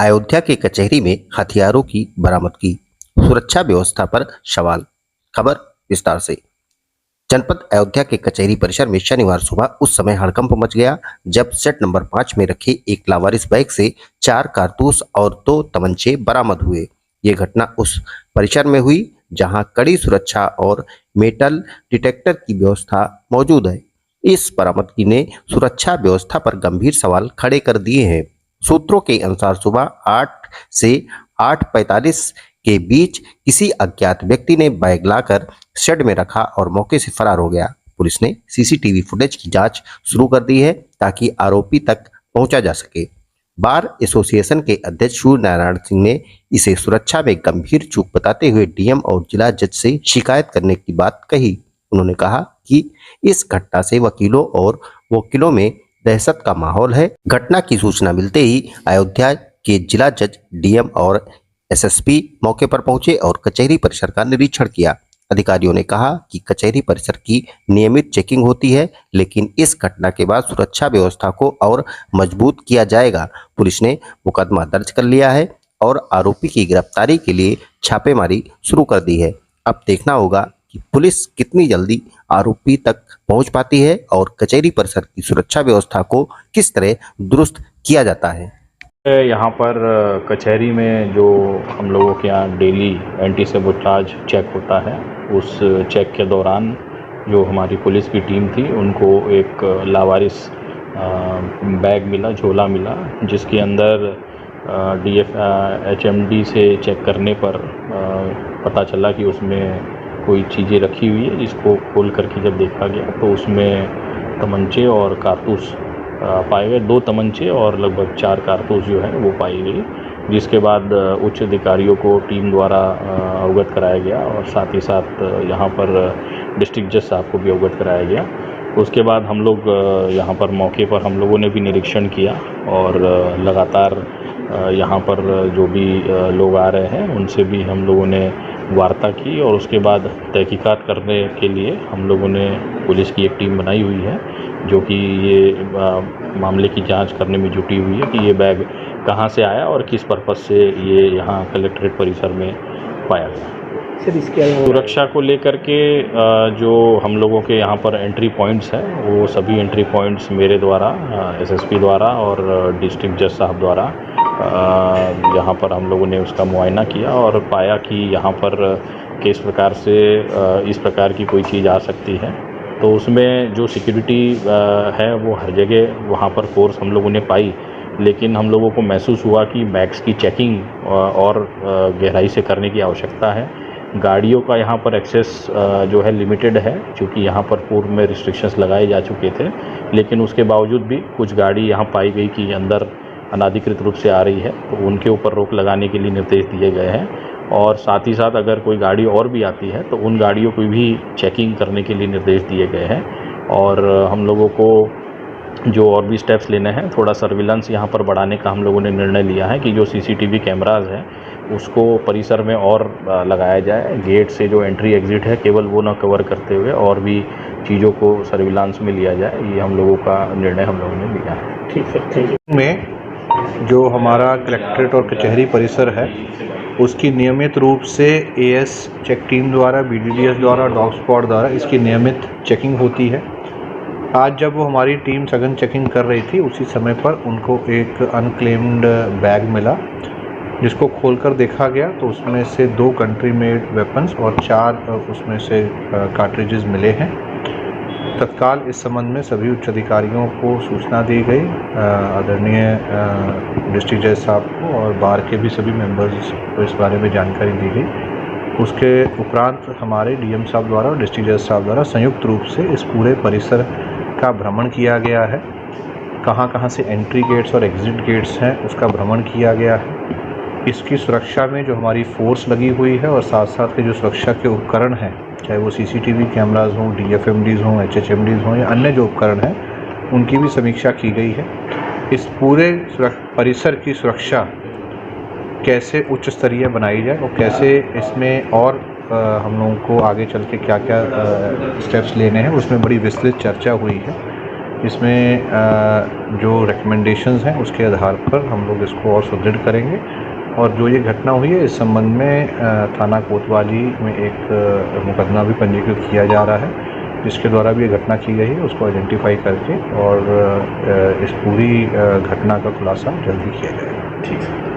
अयोध्या की कचहरी में हथियारों की बरामदगी, सुरक्षा व्यवस्था पर सवाल। खबर विस्तार से। जनपद अयोध्या के कचहरी परिसर में शनिवार सुबह उस समय हड़कंप मच गया जब सेट नंबर 5 में रखे एक लावारिस बैग से 4 कारतूस और 2 तमंचे बरामद हुए। ये घटना उस परिसर में हुई जहां कड़ी सुरक्षा और मेटल डिटेक्टर की व्यवस्था मौजूद है। इस बरामदगी ने सुरक्षा व्यवस्था पर गंभीर सवाल खड़े कर दिए हैं। सूत्रों के अनुसार सुबह 8 से 8:45 के बीच किसी अज्ञात व्यक्ति ने बैग लाकर शेड में रखा और मौके से फरार हो गया। पुलिस ने सीसीटीवी फुटेज की जांच शुरू कर दी है ताकि आरोपी तक पहुंचा जा सके। बार एसोसिएशन के अध्यक्ष सूर्य नारायण सिंह ने इसे सुरक्षा में गंभीर चूक बताते हुए डीएम और जिला जज से शिकायत करने की बात कही। उन्होंने कहा कि इस घटना से वकीलों और वकीलों में दहशत का माहौल है। घटना की सूचना मिलते ही अयोध्या के जिला जज, डीएम और एसएसपी मौके पर पहुंचे और कचहरी परिसर का निरीक्षण किया। अधिकारियों ने कहा कि कचहरी परिसर की नियमित चेकिंग होती है, लेकिन इस घटना के बाद सुरक्षा व्यवस्था को और मजबूत किया जाएगा। पुलिस ने मुकदमा दर्ज कर लिया है और आरोपी की गिरफ्तारी के लिए छापेमारी शुरू कर दी है। अब देखना होगा कि पुलिस कितनी जल्दी आरोपी तक पहुंच पाती है और कचहरी परिसर की सुरक्षा व्यवस्था को किस तरह दुरुस्त किया जाता है। यहाँ पर कचहरी में जो हम लोगों के यहाँ डेली एंटी सबोटाज चेक होता है, उस चेक के दौरान जो हमारी पुलिस की टीम थी उनको एक लावारिस बैग मिला, झोला मिला, जिसके अंदर HMD से चेक करने पर पता चला कि उसमें कोई चीज़ें रखी हुई है, जिसको खोल करके जब देखा गया तो उसमें तमंचे और कारतूस पाए गए। 2 तमंचे और लगभग 4 कारतूस जो है वो पाई गई, जिसके बाद उच्च अधिकारियों को टीम द्वारा अवगत कराया गया और साथ ही साथ यहाँ पर डिस्ट्रिक्ट जज साहब को भी अवगत कराया गया। उसके बाद हम लोग यहाँ पर मौके पर हम लोगों ने भी निरीक्षण किया और लगातार यहाँ पर जो भी लोग आ रहे हैं उनसे भी हम लोगों ने वार्ता की और उसके बाद तहकीकात करने के लिए हम लोगों ने पुलिस की एक टीम बनाई हुई है जो कि ये मामले की जांच करने में जुटी हुई है कि ये बैग कहाँ से आया और किस पर्पज़ से ये यहाँ कलेक्ट्रेट परिसर में पाया गया। सर, इसके अलावा सुरक्षा को लेकर के जो हम लोगों के यहाँ पर एंट्री पॉइंट्स हैं वो सभी एंट्री पॉइंट्स मेरे द्वारा, एसएसपी द्वारा और डिस्ट्रिक्ट जज साहब द्वारा यहाँ पर हम लोगों ने उसका मुआयना किया और पाया कि यहाँ पर किस प्रकार से इस प्रकार की कोई चीज़ आ सकती है। तो उसमें जो सिक्योरिटी है वो हर जगह वहाँ पर फोर्स हम लोगों ने पाई, लेकिन हम लोगों को महसूस हुआ कि बैग्स की चेकिंग और गहराई से करने की आवश्यकता है। गाड़ियों का यहाँ पर एक्सेस जो है लिमिटेड है, क्योंकि यहाँ पर पूर्व में रिस्ट्रिक्शंस लगाए जा चुके थे, लेकिन उसके बावजूद भी कुछ गाड़ी यहाँ पाई गई कि अंदर अनाधिकृत रूप से आ रही है, तो उनके ऊपर रोक लगाने के लिए निर्देश दिए गए हैं। और साथ ही साथ अगर कोई गाड़ी और भी आती है तो उन गाड़ियों की भी चेकिंग करने के लिए निर्देश दिए गए हैं। और हम लोगों को जो और भी स्टेप्स लेने हैं, थोड़ा सर्विलांस यहाँ पर बढ़ाने का हम लोगों ने निर्णय लिया है कि जो सीसीटीवी कैमराज हैं उसको परिसर में और लगाया जाए। गेट से जो एंट्री एग्ज़िट है केवल वो ना कवर करते हुए और भी चीज़ों को सर्विलांस में लिया जाए, ये हम लोगों का निर्णय हम लोगों ने लिया है। ठीक है, थैंक यू। में जो हमारा कलेक्ट्रेट और कचहरी परिसर है उसकी नियमित रूप से एएस चेक टीम द्वारा, BDDS द्वारा, डॉग स्क्वाड द्वारा इसकी नियमित चेकिंग होती है। आज जब वो हमारी टीम सघन चेकिंग कर रही थी उसी समय पर उनको एक अनक्लेम्ड बैग मिला, जिसको खोलकर देखा गया तो उसमें से 2 कंट्री मेड वेपन्स और 4 उसमें से कार्ट्रिजेज मिले हैं। तत्काल इस संबंध में सभी उच्च अधिकारियों को सूचना दी गई, आदरणीय डिस्ट्रिक्ट जज साहब को और बार के भी सभी मेंबर्स को इस बारे में जानकारी दी गई। उसके उपरांत हमारे डीएम साहब द्वारा और डिस्ट्रिक्ट जज साहब द्वारा संयुक्त रूप से इस पूरे परिसर का भ्रमण किया गया है। कहाँ कहाँ से एंट्री गेट्स और एग्ज़िट गेट्स हैं उसका भ्रमण किया गया है। इसकी सुरक्षा में जो हमारी फोर्स लगी हुई है और साथ साथ के जो सुरक्षा के उपकरण हैं, चाहे वो सीसीटीवी कैमराज हों, DFMDs हों, HHMDs हों या अन्य जो उपकरण हैं, उनकी भी समीक्षा की गई है। इस पूरे परिसर की सुरक्षा कैसे उच्च स्तरीय बनाई जाए और कैसे इसमें और हम लोगों को आगे चल के क्या क्या स्टेप्स लेने हैं, उसमें बड़ी विस्तृत चर्चा हुई है। इसमें जो रिकमेंडेशंस हैं उसके आधार पर हम लोग इसको और सुदृढ़ करेंगे। और जो ये घटना हुई है इस संबंध में थाना कोतवाली में एक मुकदमा भी पंजीकृत किया जा रहा है, जिसके द्वारा भी ये घटना की गई है उसको आइडेंटिफाई करके और इस पूरी घटना का खुलासा जल्दी किया जाएगा। ठीक है।